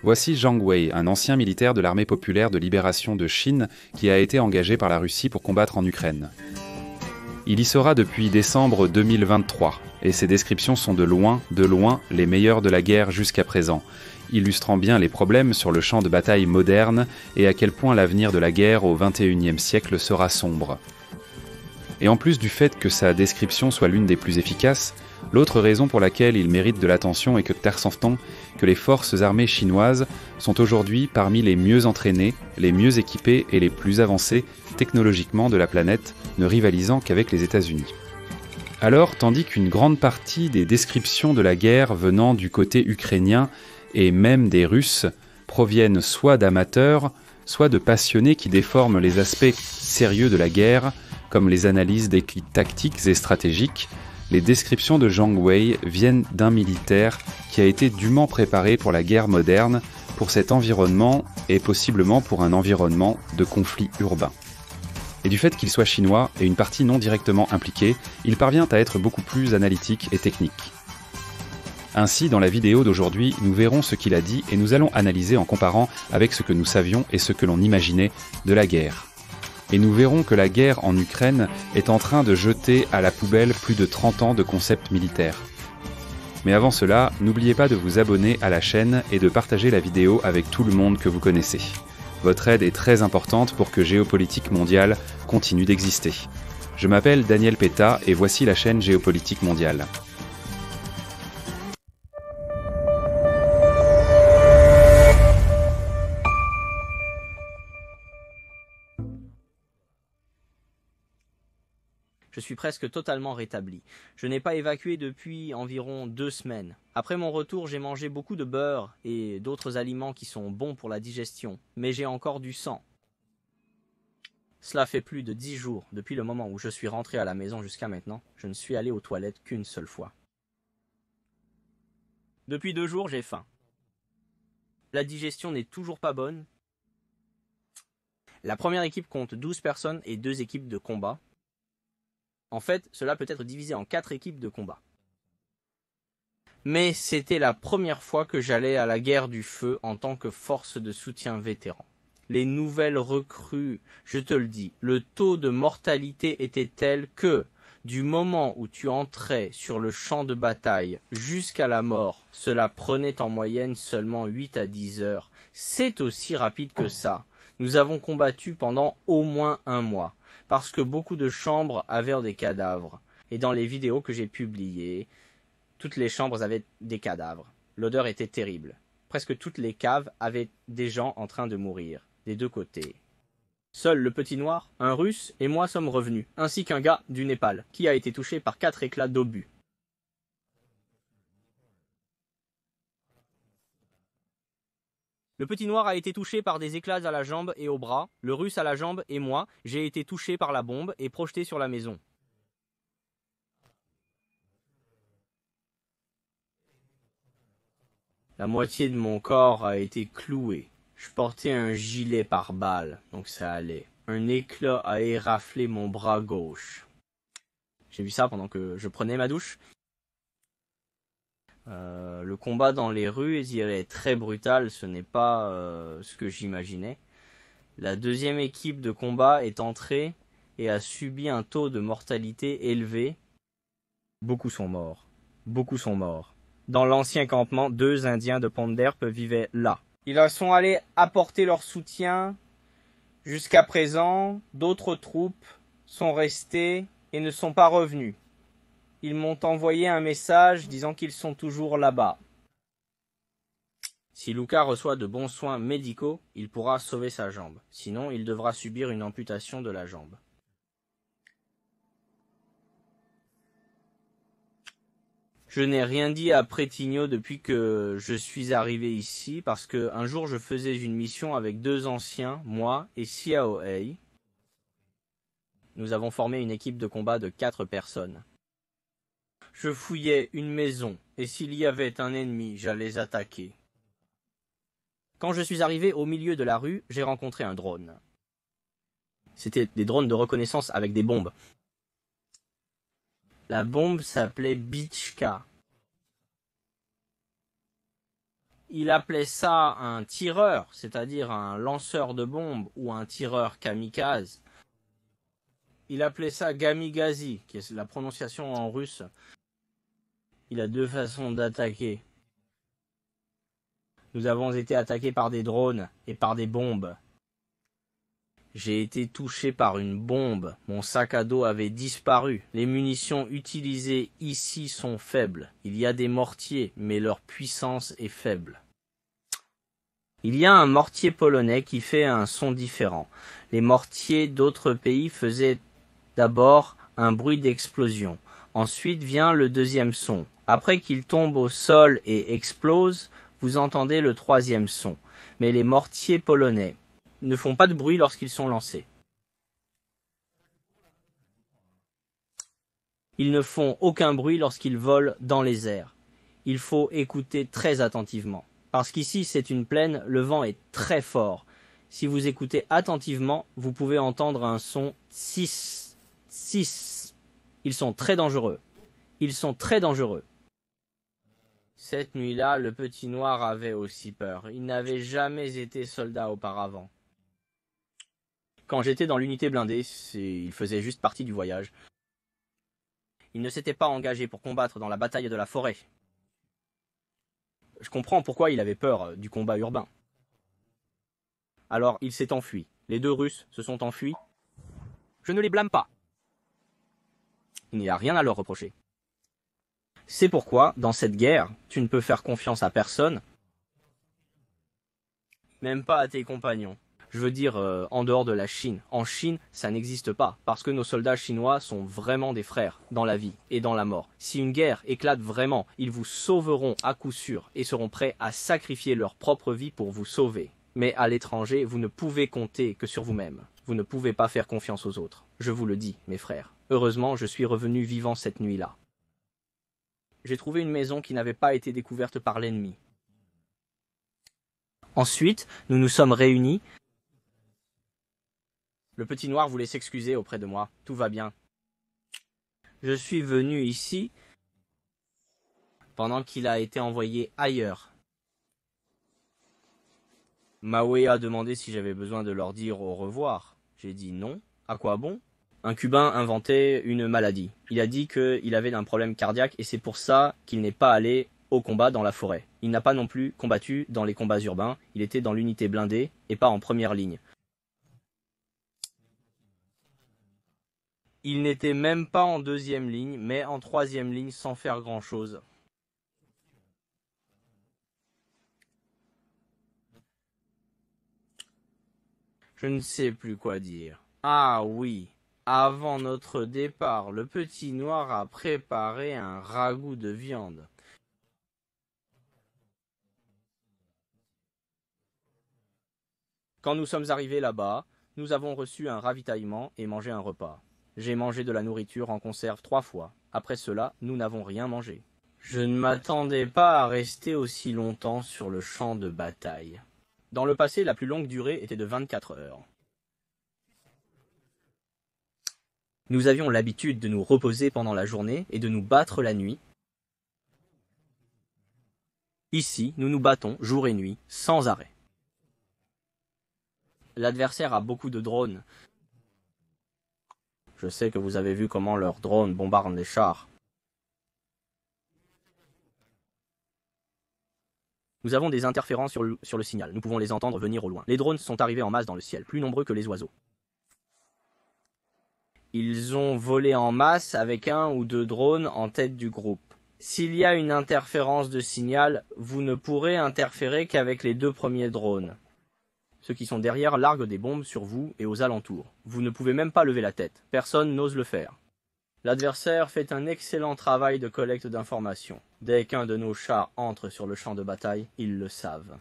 Voici Zhang Wei, un ancien militaire de l'armée populaire de libération de Chine qui a été engagé par la Russie pour combattre en Ukraine. Il y sera depuis décembre 2023, et ses descriptions sont de loin, les meilleures de la guerre jusqu'à présent, illustrant bien les problèmes sur le champ de bataille moderne et à quel point l'avenir de la guerre au XXIe siècle sera sombre. Et en plus du fait que sa description soit l'une des plus efficaces, l'autre raison pour laquelle il mérite de l'attention est que Tersanfton, que les forces armées chinoises sont aujourd'hui parmi les mieux entraînées, les mieux équipées et les plus avancées technologiquement de la planète, ne rivalisant qu'avec les États-Unis. Alors, tandis qu'une grande partie des descriptions de la guerre venant du côté ukrainien et même des Russes proviennent soit d'amateurs, soit de passionnés qui déforment les aspects sérieux de la guerre, comme les analyses des clics tactiques et stratégiques, les descriptions de Zhang Wei viennent d'un militaire qui a été dûment préparé pour la guerre moderne, pour cet environnement et possiblement pour un environnement de conflit urbain. Et du fait qu'il soit chinois et une partie non directement impliquée, il parvient à être beaucoup plus analytique et technique. Ainsi, dans la vidéo d'aujourd'hui, nous verrons ce qu'il a dit et nous allons analyser en comparant avec ce que nous savions et ce que l'on imaginait de la guerre. Et nous verrons que la guerre en Ukraine est en train de jeter à la poubelle plus de 30 ans de concepts militaires. Mais avant cela, n'oubliez pas de vous abonner à la chaîne et de partager la vidéo avec tout le monde que vous connaissez. Votre aide est très importante pour que Géopolitique Mondiale continue d'exister. Je m'appelle Daniel Péta et voici la chaîne Géopolitique Mondiale. Je suis presque totalement rétabli. Je n'ai pas évacué depuis environ 2 semaines. Après mon retour, j'ai mangé beaucoup de beurre et d'autres aliments qui sont bons pour la digestion, mais j'ai encore du sang. Cela fait plus de 10 jours, depuis le moment où je suis rentré à la maison jusqu'à maintenant, je ne suis allé aux toilettes qu'une seule fois. Depuis 2 jours, j'ai faim. La digestion n'est toujours pas bonne. La première équipe compte 12 personnes et 2 équipes de combat. En fait, cela peut être divisé en 4 équipes de combat. Mais c'était la première fois que j'allais à la guerre du feu en tant que force de soutien vétéran. Les nouvelles recrues, je te le dis, le taux de mortalité était tel que, du moment où tu entrais sur le champ de bataille jusqu'à la mort, cela prenait en moyenne seulement 8 à 10 heures. C'est aussi rapide que ça. Nous avons combattu pendant au moins 1 mois. Parce que beaucoup de chambres avaient des cadavres. Et dans les vidéos que j'ai publiées, toutes les chambres avaient des cadavres. L'odeur était terrible. Presque toutes les caves avaient des gens en train de mourir, des 2 côtés. Seul le petit noir, un russe et moi sommes revenus, ainsi qu'un gars du Népal, qui a été touché par 4 éclats d'obus. Le petit noir a été touché par des éclats à la jambe et au bras, le russe à la jambe et moi, j'ai été touché par la bombe et projeté sur la maison. La moitié de mon corps a été clouée. Je portais un gilet pare-balles, donc ça allait. Un éclat a éraflé mon bras gauche. J'ai vu ça pendant que je prenais ma douche. Le combat dans les rues est très brutal, ce n'est pas ce que j'imaginais. La deuxième équipe de combat est entrée et a subi un taux de mortalité élevé. Beaucoup sont morts. Beaucoup sont morts. Dans l'ancien campement, 2 Indiens de Ponderp vivaient là. Ils sont allés apporter leur soutien. Jusqu'à présent, d'autres troupes sont restées et ne sont pas revenues. Ils m'ont envoyé un message disant qu'ils sont toujours là-bas. Si Luca reçoit de bons soins médicaux, il pourra sauver sa jambe. Sinon, il devra subir une amputation de la jambe. Je n'ai rien dit à Pretigno depuis que je suis arrivé ici, parce qu'un jour je faisais une mission avec 2 anciens, moi et Xiaohei. Nous avons formé une équipe de combat de 4 personnes. Je fouillais une maison, et s'il y avait un ennemi, j'allais attaquer. Quand je suis arrivé au milieu de la rue, j'ai rencontré un drone. C'était des drones de reconnaissance avec des bombes. La bombe s'appelait Bichka. Il appelait ça un tireur, c'est-à-dire un lanceur de bombes ou un tireur kamikaze. Il appelait ça Gamigazi, qui est la prononciation en russe. Il a deux façons d'attaquer. Nous avons été attaqués par des drones et par des bombes. J'ai été touché par une bombe. Mon sac à dos avait disparu. Les munitions utilisées ici sont faibles. Il y a des mortiers, mais leur puissance est faible. Il y a un mortier polonais qui fait un son différent. Les mortiers d'autres pays faisaient d'abord un bruit d'explosion. Ensuite vient le deuxième son. Après qu'il tombe au sol et explose, vous entendez le troisième son. Mais les mortiers polonais ne font pas de bruit lorsqu'ils sont lancés. Ils ne font aucun bruit lorsqu'ils volent dans les airs. Il faut écouter très attentivement. Parce qu'ici c'est une plaine, le vent est très fort. Si vous écoutez attentivement, vous pouvez entendre un son 6. 6. Ils sont très dangereux. Ils sont très dangereux. Cette nuit-là, le petit noir avait aussi peur. Il n'avait jamais été soldat auparavant. Quand j'étais dans l'unité blindée, il faisait juste partie du voyage. Il ne s'était pas engagé pour combattre dans la bataille de la forêt. Je comprends pourquoi il avait peur du combat urbain. Alors il s'est enfui. Les deux Russes se sont enfuis. Je ne les blâme pas. Il n'y a rien à leur reprocher. C'est pourquoi, dans cette guerre, tu ne peux faire confiance à personne, même pas à tes compagnons. Je veux dire, en dehors de la Chine. En Chine, ça n'existe pas, parce que nos soldats chinois sont vraiment des frères, dans la vie et dans la mort. Si une guerre éclate vraiment, ils vous sauveront à coup sûr, et seront prêts à sacrifier leur propre vie pour vous sauver. Mais à l'étranger, vous ne pouvez compter que sur vous-même. Vous ne pouvez pas faire confiance aux autres. Je vous le dis, mes frères. Heureusement, je suis revenu vivant cette nuit-là. J'ai trouvé une maison qui n'avait pas été découverte par l'ennemi. Ensuite, nous nous sommes réunis. Le petit noir voulait s'excuser auprès de moi. Tout va bien. Je suis venu ici pendant qu'il a été envoyé ailleurs. Maoué a demandé si j'avais besoin de leur dire au revoir. J'ai dit non. À quoi bon? Un Cubain inventait une maladie. Il a dit qu'il avait un problème cardiaque et c'est pour ça qu'il n'est pas allé au combat dans la forêt. Il n'a pas non plus combattu dans les combats urbains. Il était dans l'unité blindée et pas en première ligne. Il n'était même pas en deuxième ligne, mais en troisième ligne sans faire grand-chose. Je ne sais plus quoi dire. Ah oui, avant notre départ, le petit noir a préparé un ragoût de viande. Quand nous sommes arrivés là-bas, nous avons reçu un ravitaillement et mangé un repas. J'ai mangé de la nourriture en conserve 3 fois. Après cela, nous n'avons rien mangé. Je ne m'attendais pas à rester aussi longtemps sur le champ de bataille. Dans le passé, la plus longue durée était de 24 heures. Nous avions l'habitude de nous reposer pendant la journée et de nous battre la nuit. Ici, nous nous battons jour et nuit, sans arrêt. L'adversaire a beaucoup de drones. Je sais que vous avez vu comment leurs drones bombardent les chars. Nous avons des interférences sur le signal. Nous pouvons les entendre venir au loin. Les drones sont arrivés en masse dans le ciel, plus nombreux que les oiseaux. Ils ont volé en masse avec 1 ou 2 drones en tête du groupe. S'il y a une interférence de signal, vous ne pourrez interférer qu'avec les 2 premiers drones. Ceux qui sont derrière larguent des bombes sur vous et aux alentours. Vous ne pouvez même pas lever la tête. Personne n'ose le faire. L'adversaire fait un excellent travail de collecte d'informations. Dès qu'un de nos chars entre sur le champ de bataille, ils le savent.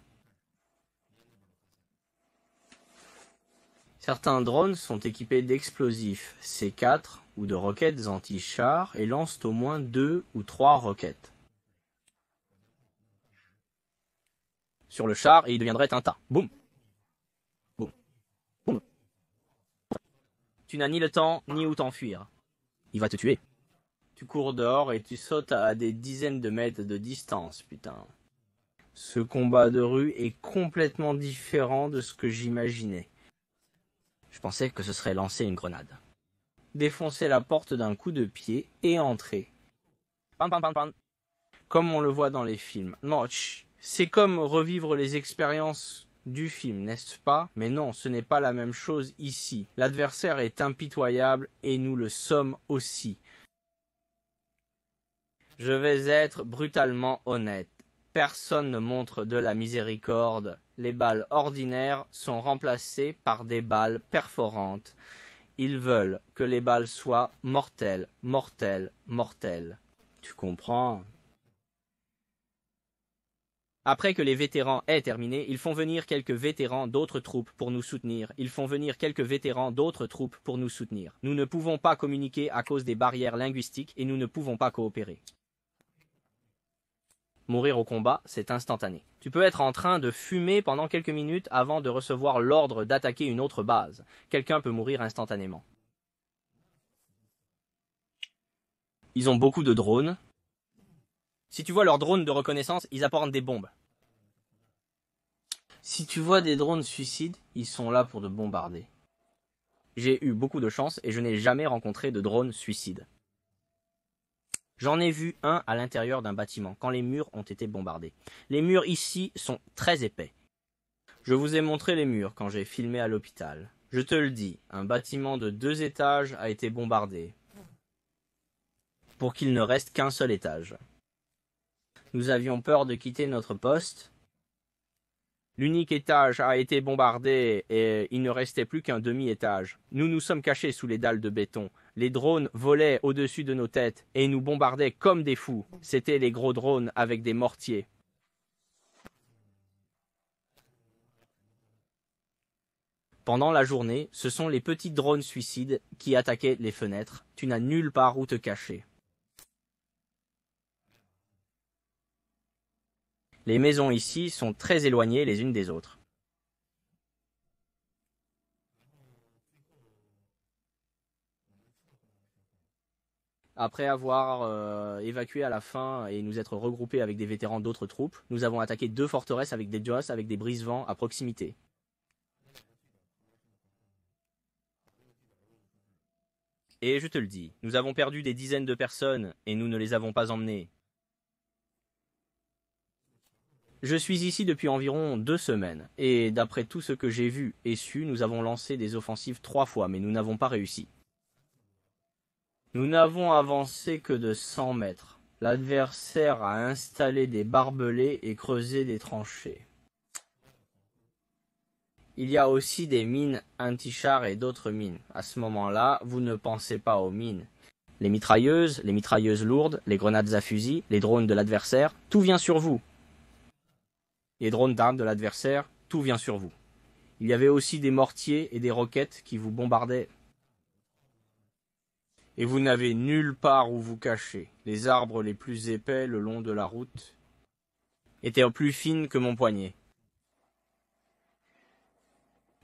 Certains drones sont équipés d'explosifs C4 ou de roquettes anti-chars et lancent au moins 2 ou 3 roquettes sur le char et il deviendrait un tas. Boum! Boum! Boum! Tu n'as ni le temps ni où t'enfuir. Il va te tuer. Tu cours dehors et tu sautes à des dizaines de mètres de distance, putain. Ce combat de rue est complètement différent de ce que j'imaginais. Je pensais que ce serait lancer une grenade, défoncer la porte d'un coup de pied et entrer. Pan, pan, pan, pan. Comme on le voit dans les films. Non, c'est comme revivre les expériences du film, n'est-ce pas? Mais non, ce n'est pas la même chose ici. L'adversaire est impitoyable et nous le sommes aussi. Je vais être brutalement honnête. Personne ne montre de la miséricorde. Les balles ordinaires sont remplacées par des balles perforantes. Ils veulent que les balles soient mortelles, mortelles, mortelles. Tu comprends? Après que les vétérans aient terminé, ils font venir quelques vétérans d'autres troupes pour nous soutenir. Ils font venir quelques vétérans d'autres troupes pour nous soutenir. Nous ne pouvons pas communiquer à cause des barrières linguistiques et nous ne pouvons pas coopérer. Mourir au combat, c'est instantané. Tu peux être en train de fumer pendant quelques minutes avant de recevoir l'ordre d'attaquer une autre base. Quelqu'un peut mourir instantanément. Ils ont beaucoup de drones. Si tu vois leurs drones de reconnaissance, ils apportent des bombes. Si tu vois des drones suicides, ils sont là pour te bombarder. J'ai eu beaucoup de chance et je n'ai jamais rencontré de drone suicide. J'en ai vu un à l'intérieur d'un bâtiment, quand les murs ont été bombardés. Les murs ici sont très épais. Je vous ai montré les murs quand j'ai filmé à l'hôpital. Je te le dis, un bâtiment de 2 étages a été bombardé. Pour qu'il ne reste qu'un seul étage. Nous avions peur de quitter notre poste. L'unique étage a été bombardé et il ne restait plus qu'un demi-étage. Nous nous sommes cachés sous les dalles de béton. Les drones volaient au-dessus de nos têtes et nous bombardaient comme des fous. C'étaient les gros drones avec des mortiers. Pendant la journée, ce sont les petits drones suicides qui attaquaient les fenêtres. Tu n'as nulle part où te cacher. Les maisons ici sont très éloignées les unes des autres. Après avoir évacué à la fin et nous être regroupés avec des vétérans d'autres troupes, nous avons attaqué 2 forteresses avec des Joss avec des brise-vents à proximité. Et je te le dis, nous avons perdu des dizaines de personnes et nous ne les avons pas emmenées. Je suis ici depuis environ 2 semaines, et d'après tout ce que j'ai vu et su, nous avons lancé des offensives 3 fois, mais nous n'avons pas réussi. Nous n'avons avancé que de 100 mètres. L'adversaire a installé des barbelés et creusé des tranchées. Il y a aussi des mines anti-chars et d'autres mines. À ce moment-là, vous ne pensez pas aux mines. Les mitrailleuses lourdes, les grenades à fusil, les drones de l'adversaire, tout vient sur vous. Les drones d'armes de l'adversaire, tout vient sur vous. Il y avait aussi des mortiers et des roquettes qui vous bombardaient. Et vous n'avez nulle part où vous cacher. Les arbres les plus épais le long de la route étaient plus fines que mon poignet.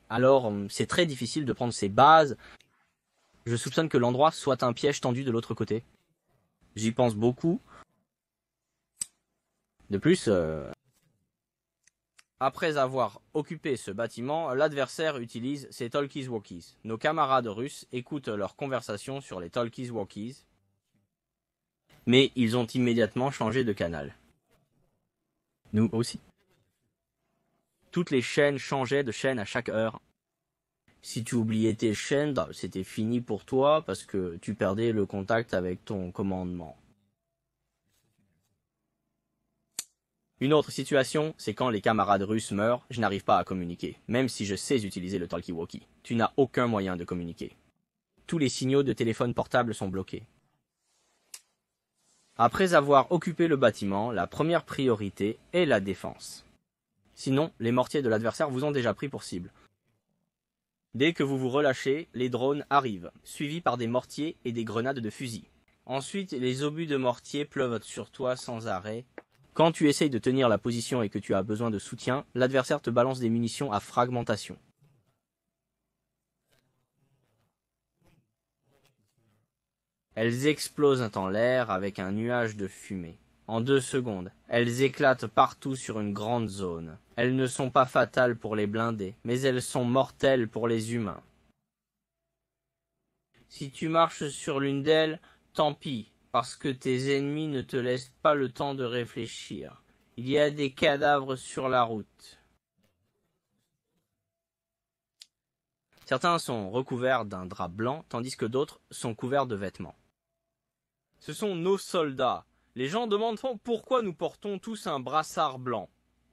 Alors, c'est très difficile de prendre ces bases. Je soupçonne que l'endroit soit un piège tendu de l'autre côté. J'y pense beaucoup. De plus, après avoir occupé ce bâtiment, l'adversaire utilise ses talkies-walkies. Nos camarades russes écoutent leurs conversations sur les talkies-walkies, mais ils ont immédiatement changé de canal. Nous aussi. Toutes les chaînes changeaient de chaîne à chaque heure. Si tu oubliais tes chaînes, c'était fini pour toi parce que tu perdais le contact avec ton commandement. Une autre situation, c'est quand les camarades russes meurent, je n'arrive pas à communiquer, même si je sais utiliser le talkie-walkie. Tu n'as aucun moyen de communiquer. Tous les signaux de téléphone portable sont bloqués. Après avoir occupé le bâtiment, la première priorité est la défense. Sinon, les mortiers de l'adversaire vous ont déjà pris pour cible. Dès que vous vous relâchez, les drones arrivent, suivis par des mortiers et des grenades de fusil. Ensuite, les obus de mortier pleuvent sur toi sans arrêt. Quand tu essayes de tenir la position et que tu as besoin de soutien, l'adversaire te balance des munitions à fragmentation. Elles explosent dans l'air avec un nuage de fumée. en 2 secondes. Elles éclatent partout sur une grande zone. Elles ne sont pas fatales pour les blindés, mais elles sont mortelles pour les humains. Si tu marches sur l'une d'elles, tant pis, parce que tes ennemis ne te laissent pas le temps de réfléchir. Il y a des cadavres sur la route. Certains sont recouverts d'un drap blanc, tandis que d'autres sont couverts de vêtements. Ce sont nos soldats. Les gens demandent pourquoi nous portons tous un brassard blanc.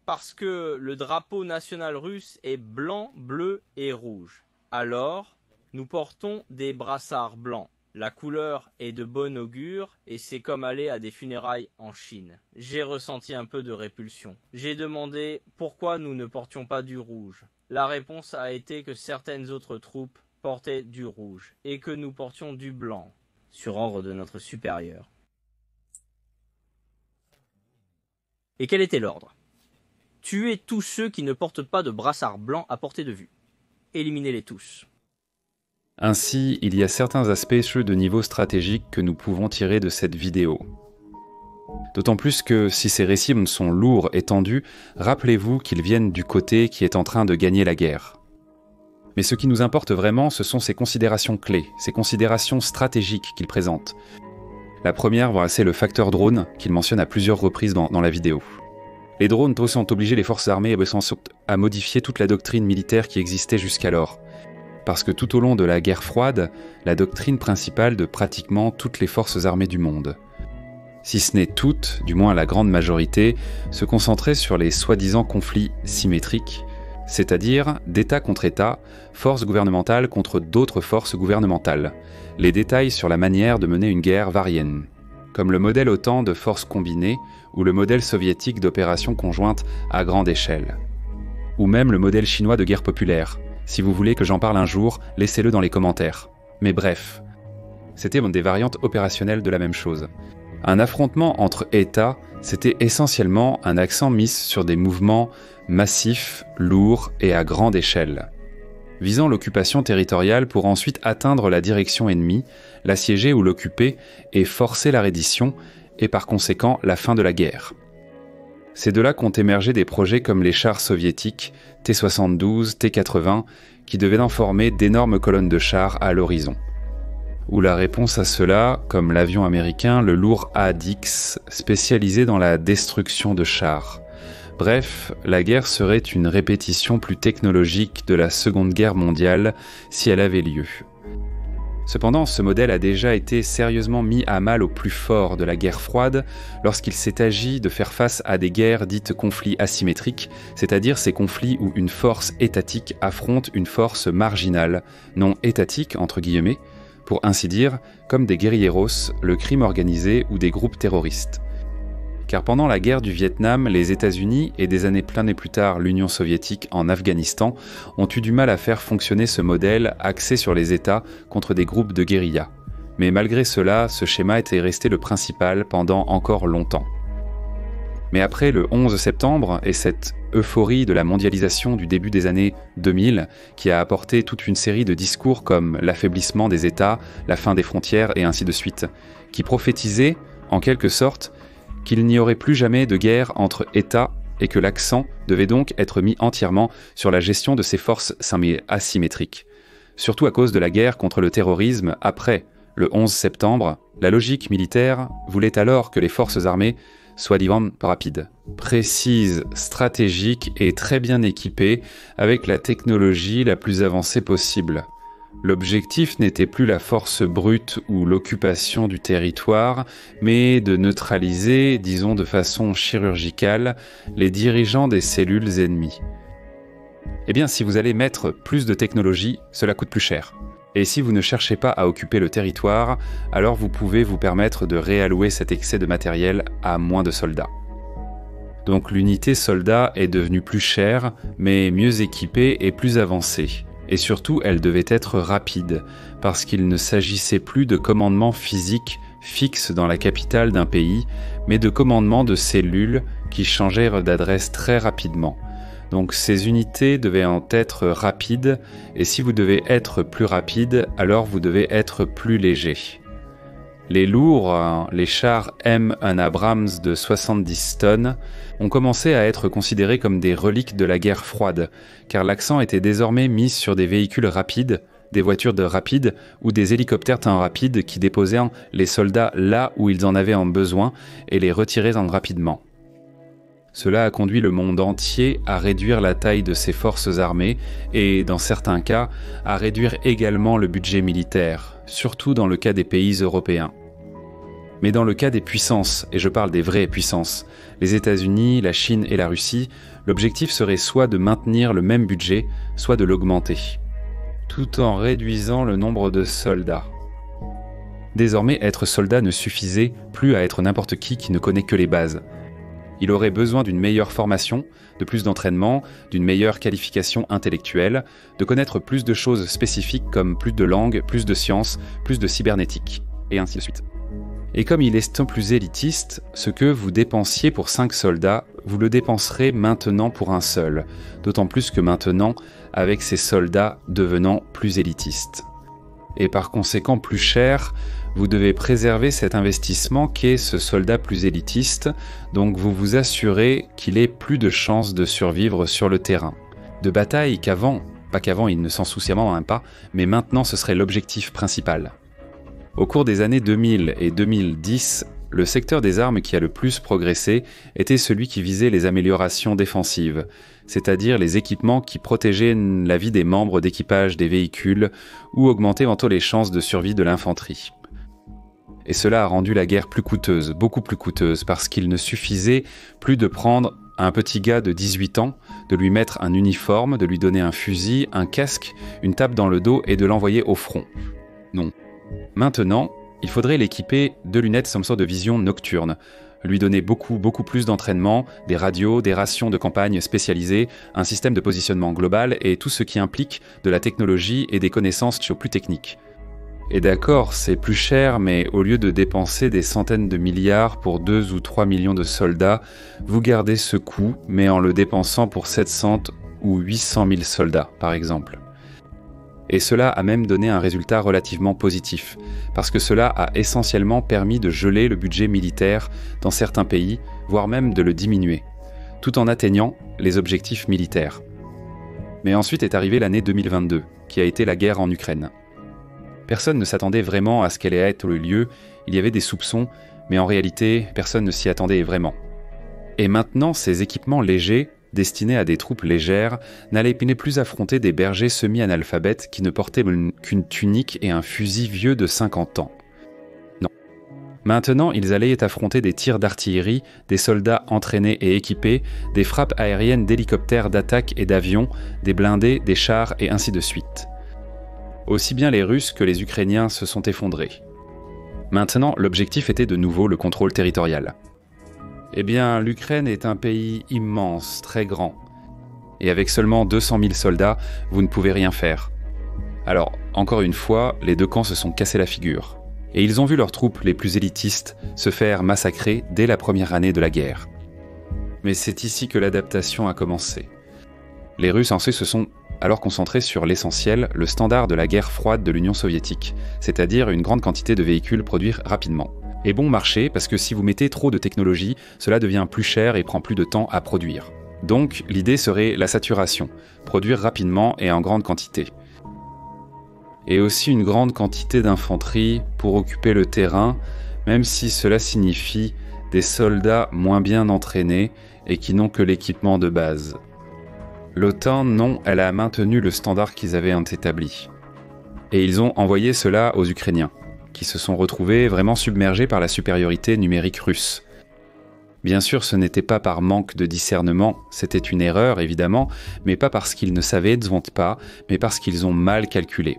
Parce que le drapeau national russe est blanc, bleu et rouge. Alors, nous portons des brassards blancs. La couleur est de bon augure et c'est comme aller à des funérailles en Chine. J'ai ressenti un peu de répulsion. J'ai demandé pourquoi nous ne portions pas du rouge. La réponse a été que certaines autres troupes portaient du rouge et que nous portions du blanc, sur ordre de notre supérieur. Et quel était l'ordre? Tuer tous ceux qui ne portent pas de brassard blanc à portée de vue. Éliminez-les tous. Ainsi, il y a certains aspects de niveau stratégique que nous pouvons tirer de cette vidéo. D'autant plus que si ces récits sont lourds et tendus, rappelez-vous qu'ils viennent du côté qui est en train de gagner la guerre. Mais ce qui nous importe vraiment, ce sont ces considérations clés, ces considérations stratégiques qu'ils présentent. La première, c'est le facteur drone qu'il mentionne à plusieurs reprises dans la vidéo. Les drones ont obligé les forces armées à modifier toute la doctrine militaire qui existait jusqu'alors. Parce que tout au long de la guerre froide, la doctrine principale de pratiquement toutes les forces armées du monde, si ce n'est toutes, du moins la grande majorité, se concentrait sur les soi-disant conflits symétriques, c'est-à-dire d'État contre État, forces gouvernementales contre d'autres forces gouvernementales. Les détails sur la manière de mener une guerre varient, comme le modèle OTAN de forces combinées ou le modèle soviétique d'opérations conjointes à grande échelle, ou même le modèle chinois de guerre populaire. Si vous voulez que j'en parle un jour, laissez-le dans les commentaires. Mais bref, c'était des variantes opérationnelles de la même chose. Un affrontement entre États, c'était essentiellement un accent mis sur des mouvements massifs, lourds et à grande échelle, visant l'occupation territoriale pour ensuite atteindre la direction ennemie, l'assiéger ou l'occuper et forcer la reddition et par conséquent la fin de la guerre. C'est de là qu'ont émergé des projets comme les chars soviétiques T-72, T-80, qui devaient en former d'énormes colonnes de chars à l'horizon. Ou la réponse à cela, comme l'avion américain, le lourd ADX, spécialisé dans la destruction de chars. Bref, la guerre serait une répétition plus technologique de la Seconde Guerre mondiale si elle avait lieu. Cependant, ce modèle a déjà été sérieusement mis à mal au plus fort de la guerre froide lorsqu'il s'est agi de faire face à des guerres dites conflits asymétriques, c'est-à-dire ces conflits où une force étatique affronte une force marginale, non étatique entre guillemets, pour ainsi dire, comme des guérilleros, le crime organisé ou des groupes terroristes. Car pendant la guerre du Vietnam, les États-Unis et des années plein plus tard l'Union soviétique en Afghanistan ont eu du mal à faire fonctionner ce modèle axé sur les États contre des groupes de guérilla. Mais malgré cela, ce schéma était resté le principal pendant encore longtemps. Mais après le 11 septembre et cette euphorie de la mondialisation du début des années 2000 qui a apporté toute une série de discours comme l'affaiblissement des États, la fin des frontières et ainsi de suite, qui prophétisaient, en quelque sorte, qu'il n'y aurait plus jamais de guerre entre États et que l'accent devait donc être mis entièrement sur la gestion de ces forces asymétriques. Surtout à cause de la guerre contre le terrorisme après le 11 septembre, la logique militaire voulait alors que les forces armées soient rapides, précises, stratégiques et très bien équipées avec la technologie la plus avancée possible. L'objectif n'était plus la force brute ou l'occupation du territoire, mais de neutraliser, disons de façon chirurgicale, les dirigeants des cellules ennemies. Eh bien, si vous allez mettre plus de technologie, cela coûte plus cher. Et si vous ne cherchez pas à occuper le territoire, alors vous pouvez vous permettre de réallouer cet excès de matériel à moins de soldats. Donc l'unité soldat est devenue plus chère, mais mieux équipée et plus avancée. Et surtout, elle devait être rapide, parce qu'il ne s'agissait plus de commandements physiques fixes dans la capitale d'un pays, mais de commandements de cellules qui changèrent d'adresse très rapidement. Donc ces unités devaient en être rapides, et si vous devez être plus rapide, alors vous devez être plus léger. Les lourds, les chars M1 Abrams de 70 tonnes, ont commencé à être considérés comme des reliques de la guerre froide, car l'accent était désormais mis sur des véhicules rapides, des voitures de rapide ou des hélicoptères temps rapide qui déposaient les soldats là où ils en avaient besoin et les retiraient rapidement. Cela a conduit le monde entier à réduire la taille de ses forces armées et, dans certains cas, à réduire également le budget militaire, surtout dans le cas des pays européens. Mais dans le cas des puissances, et je parle des vraies puissances, les États-Unis, la Chine et la Russie, l'objectif serait soit de maintenir le même budget, soit de l'augmenter, tout en réduisant le nombre de soldats. Désormais, être soldat ne suffisait plus à être n'importe qui ne connaît que les bases. Il aurait besoin d'une meilleure formation, de plus d'entraînement, d'une meilleure qualification intellectuelle, de connaître plus de choses spécifiques comme plus de langues, plus de sciences, plus de cybernétique, et ainsi de suite. Et comme il est plus élitiste, ce que vous dépensiez pour 5 soldats, vous le dépenserez maintenant pour un seul, d'autant plus que maintenant, avec ces soldats devenant plus élitistes. Et par conséquent plus cher, vous devez préserver cet investissement qu'est ce soldat plus élitiste, donc vous vous assurez qu'il ait plus de chances de survivre sur le terrain. De bataille pas qu'avant il ne s'en souciait même pas, mais maintenant ce serait l'objectif principal. Au cours des années 2000 et 2010, le secteur des armes qui a le plus progressé était celui qui visait les améliorations défensives, c'est-à-dire les équipements qui protégeaient la vie des membres d'équipage des véhicules ou augmentaient éventuellement les chances de survie de l'infanterie. Et cela a rendu la guerre plus coûteuse, beaucoup plus coûteuse, parce qu'il ne suffisait plus de prendre un petit gars de 18 ans, de lui mettre un uniforme, de lui donner un fusil, un casque, une tape dans le dos et de l'envoyer au front. Non. Maintenant, il faudrait l'équiper de lunettes some sort de vision nocturne, lui donner beaucoup plus d'entraînement, des radios, des rations de campagne spécialisées, un système de positionnement global et tout ce qui implique de la technologie et des connaissances plus techniques. Et d'accord, c'est plus cher, mais au lieu de dépenser des centaines de milliards pour 2 ou 3 millions de soldats, vous gardez ce coût, mais en le dépensant pour 700 ou 800 000 soldats, par exemple. Et cela a même donné un résultat relativement positif, parce que cela a essentiellement permis de geler le budget militaire dans certains pays, voire même de le diminuer, tout en atteignant les objectifs militaires. Mais ensuite est arrivée l'année 2022, qui a été la guerre en Ukraine. Personne ne s'attendait vraiment à ce qu'elle allait être le lieu, il y avait des soupçons, mais en réalité, personne ne s'y attendait vraiment. Et maintenant, ces équipements légers, destinés à des troupes légères, n'allaient plus affronter des bergers semi-analphabètes qui ne portaient qu'une tunique et un fusil vieux de 50 ans. Non. Maintenant, ils allaient affronter des tirs d'artillerie, des soldats entraînés et équipés, des frappes aériennes d'hélicoptères d'attaque et d'avions, des blindés, des chars et ainsi de suite. Aussi bien les Russes que les Ukrainiens se sont effondrés. Maintenant, l'objectif était de nouveau le contrôle territorial. Eh bien, l'Ukraine est un pays immense, très grand. Et avec seulement 200 000 soldats, vous ne pouvez rien faire. Alors, encore une fois, les deux camps se sont cassés la figure. Et ils ont vu leurs troupes les plus élitistes se faire massacrer dès la première année de la guerre. Mais c'est ici que l'adaptation a commencé. Les Russes ensuite se sont alors concentrés sur l'essentiel, le standard de la guerre froide de l'Union soviétique, c'est-à-dire une grande quantité de véhicules produits rapidement. Et bon marché, parce que si vous mettez trop de technologie, cela devient plus cher et prend plus de temps à produire. Donc l'idée serait la saturation, produire rapidement et en grande quantité. Et aussi une grande quantité d'infanterie pour occuper le terrain, même si cela signifie des soldats moins bien entraînés et qui n'ont que l'équipement de base. L'OTAN, non, elle a maintenu le standard qu'ils avaient établi. Et ils ont envoyé cela aux Ukrainiens, qui se sont retrouvés vraiment submergés par la supériorité numérique russe. Bien sûr, ce n'était pas par manque de discernement, c'était une erreur évidemment, mais pas parce qu'ils ne savaient pas, mais parce qu'ils ont mal calculé.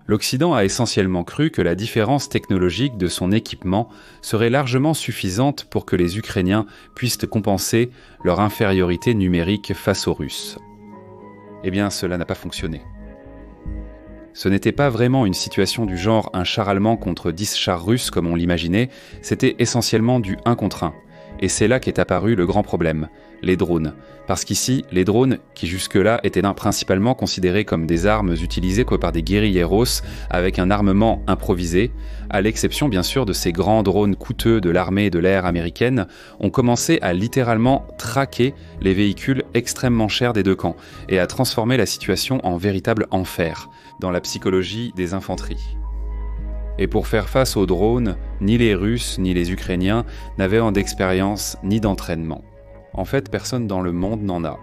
L'Occident a essentiellement cru que la différence technologique de son équipement serait largement suffisante pour que les Ukrainiens puissent compenser leur infériorité numérique face aux Russes. Eh bien, cela n'a pas fonctionné. Ce n'était pas vraiment une situation du genre un char allemand contre 10 chars russes comme on l'imaginait, c'était essentiellement du 1 contre 1. Et c'est là qu'est apparu le grand problème, les drones. Parce qu'ici, les drones, qui jusque-là étaient principalement considérés comme des armes utilisées par des guérilleros avec un armement improvisé, à l'exception bien sûr de ces grands drones coûteux de l'armée de l'air américaine, ont commencé à littéralement traquer les véhicules extrêmement chers des deux camps et à transformer la situation en véritable enfer dans la psychologie des infanteries. Et pour faire face aux drones, ni les Russes ni les Ukrainiens n'avaient d'expérience ni d'entraînement. En fait, personne dans le monde n'en a.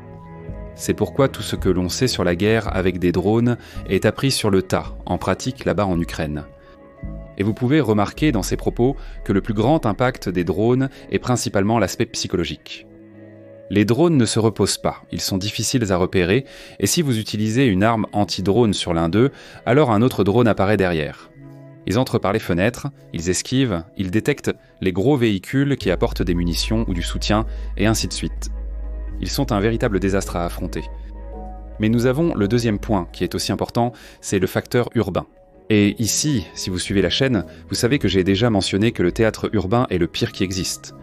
C'est pourquoi tout ce que l'on sait sur la guerre avec des drones est appris sur le tas, en pratique là-bas en Ukraine. Et vous pouvez remarquer dans ces propos que le plus grand impact des drones est principalement l'aspect psychologique. Les drones ne se reposent pas, ils sont difficiles à repérer, et si vous utilisez une arme anti-drone sur l'un d'eux, alors un autre drone apparaît derrière. Ils entrent par les fenêtres, ils esquivent, ils détectent les gros véhicules qui apportent des munitions ou du soutien, et ainsi de suite. Ils sont un véritable désastre à affronter. Mais nous avons le deuxième point qui est aussi important, c'est le facteur urbain. Et ici, si vous suivez la chaîne, vous savez que j'ai déjà mentionné que le théâtre urbain est le pire qui existe.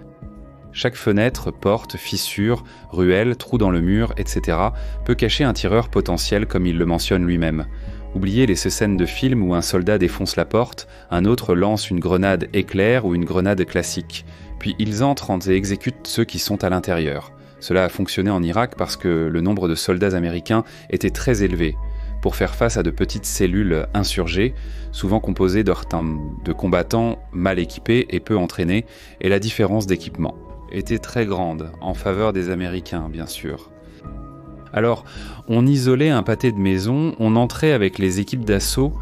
Chaque fenêtre, porte, fissure, ruelle, trou dans le mur, etc. peut cacher un tireur potentiel comme il le mentionne lui-même. Oubliez les scènes de film où un soldat défonce la porte, un autre lance une grenade éclair ou une grenade classique. Puis ils entrent et exécutent ceux qui sont à l'intérieur. Cela a fonctionné en Irak parce que le nombre de soldats américains était très élevé. Pour faire face à de petites cellules insurgées, souvent composées de combattants mal équipés et peu entraînés, et la différence d'équipement était très grande, en faveur des Américains bien sûr. Alors, on isolait un pâté de maison, on entrait avec les équipes d'assaut,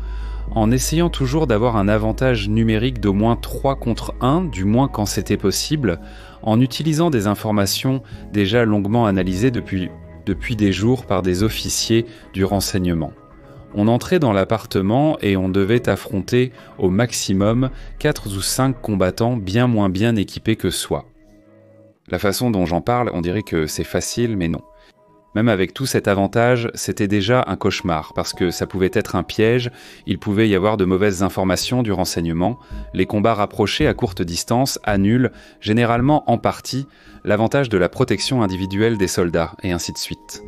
en essayant toujours d'avoir un avantage numérique d'au moins 3 contre 1, du moins quand c'était possible, en utilisant des informations déjà longuement analysées depuis des jours par des officiers du renseignement. On entrait dans l'appartement et on devait affronter au maximum 4 ou 5 combattants bien moins bien équipés que soi. La façon dont j'en parle, on dirait que c'est facile, mais non. Même avec tout cet avantage, c'était déjà un cauchemar, parce que ça pouvait être un piège, il pouvait y avoir de mauvaises informations du renseignement, les combats rapprochés à courte distance annulent, généralement en partie, l'avantage de la protection individuelle des soldats, et ainsi de suite.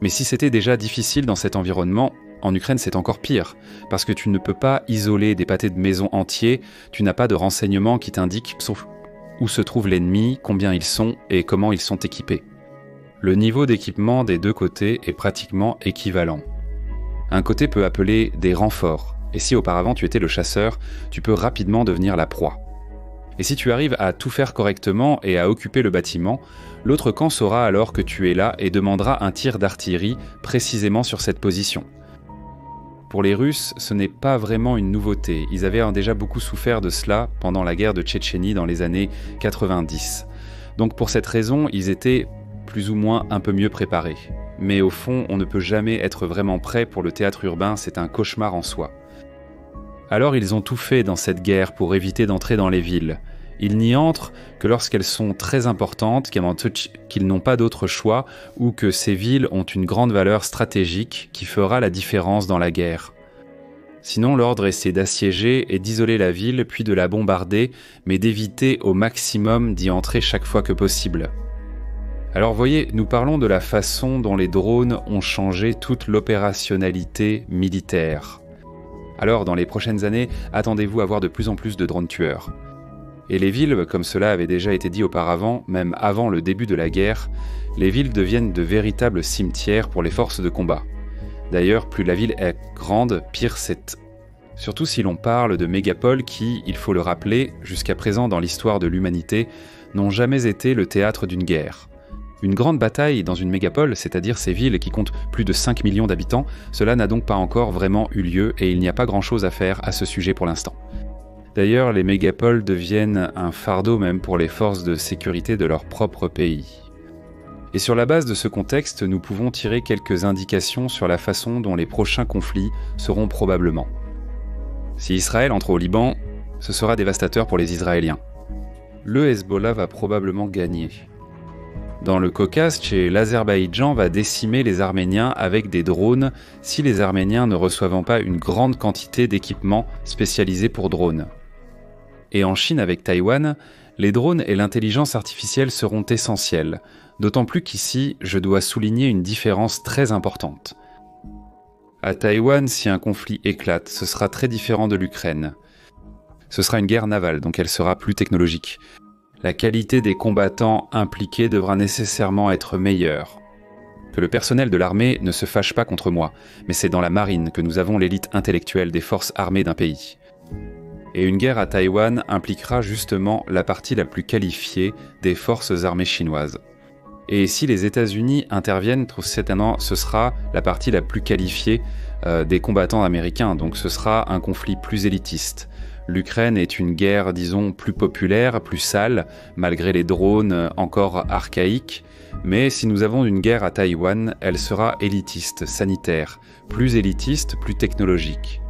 Mais si c'était déjà difficile dans cet environnement, en Ukraine c'est encore pire, parce que tu ne peux pas isoler des pâtés de maison entiers, tu n'as pas de renseignements qui t'indiquent où se trouve l'ennemi, combien ils sont et comment ils sont équipés. Le niveau d'équipement des deux côtés est pratiquement équivalent. Un côté peut appeler des renforts, et si auparavant tu étais le chasseur, tu peux rapidement devenir la proie. Et si tu arrives à tout faire correctement et à occuper le bâtiment, l'autre camp saura alors que tu es là et demandera un tir d'artillerie précisément sur cette position. Pour les Russes, ce n'est pas vraiment une nouveauté, ils avaient déjà beaucoup souffert de cela pendant la guerre de Tchétchénie dans les années 90. Donc pour cette raison, ils étaient plus ou moins un peu mieux préparés. Mais au fond, on ne peut jamais être vraiment prêt pour le théâtre urbain, c'est un cauchemar en soi. Alors ils ont tout fait dans cette guerre pour éviter d'entrer dans les villes. Ils n'y entrent que lorsqu'elles sont très importantes, qu'ils n'ont pas d'autre choix, ou que ces villes ont une grande valeur stratégique qui fera la différence dans la guerre. Sinon, l'ordre essaie d'assiéger et d'isoler la ville, puis de la bombarder, mais d'éviter au maximum d'y entrer chaque fois que possible. Alors voyez, nous parlons de la façon dont les drones ont changé toute l'opérationnalité militaire. Alors, dans les prochaines années, attendez-vous à voir de plus en plus de drones tueurs. Et les villes, comme cela avait déjà été dit auparavant, même avant le début de la guerre, les villes deviennent de véritables cimetières pour les forces de combat. D'ailleurs, plus la ville est grande, pire c'est. Surtout si l'on parle de mégapoles qui, il faut le rappeler, jusqu'à présent dans l'histoire de l'humanité, n'ont jamais été le théâtre d'une guerre. Une grande bataille dans une mégapole, c'est-à-dire ces villes qui comptent plus de 5 millions d'habitants, cela n'a donc pas encore vraiment eu lieu et il n'y a pas grand-chose à faire à ce sujet pour l'instant. D'ailleurs, les mégapoles deviennent un fardeau même pour les forces de sécurité de leur propre pays. Et sur la base de ce contexte, nous pouvons tirer quelques indications sur la façon dont les prochains conflits seront probablement. Si Israël entre au Liban, ce sera dévastateur pour les Israéliens. Le Hezbollah va probablement gagner. Dans le Caucase, l'Azerbaïdjan va décimer les Arméniens avec des drones si les Arméniens ne reçoivent pas une grande quantité d'équipements spécialisés pour drones. Et en Chine avec Taïwan, Les drones et l'intelligence artificielle seront essentiels, d'autant plus qu'ici, je dois souligner une différence très importante. À Taïwan, si un conflit éclate, ce sera très différent de l'Ukraine. Ce sera une guerre navale, donc elle sera plus technologique. La qualité des combattants impliqués devra nécessairement être meilleure. Que le personnel de l'armée ne se fâche pas contre moi, mais c'est dans la marine que nous avons l'élite intellectuelle des forces armées d'un pays. Et une guerre à Taïwan impliquera justement la partie la plus qualifiée des forces armées chinoises. Et si les États-Unis interviennent, certainement ce sera la partie la plus qualifiée des combattants américains, donc ce sera un conflit plus élitiste. L'Ukraine est une guerre, disons, plus populaire, plus sale, malgré les drones encore archaïques, mais si nous avons une guerre à Taïwan, elle sera élitiste, sanitaire, plus élitiste, plus technologique.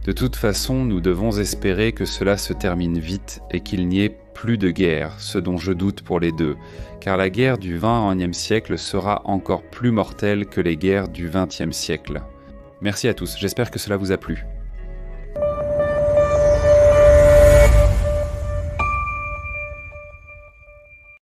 De toute façon, nous devons espérer que cela se termine vite et qu'il n'y ait plus de guerre, ce dont je doute pour les deux, car la guerre du XXIe siècle sera encore plus mortelle que les guerres du XXe siècle. Merci à tous, j'espère que cela vous a plu.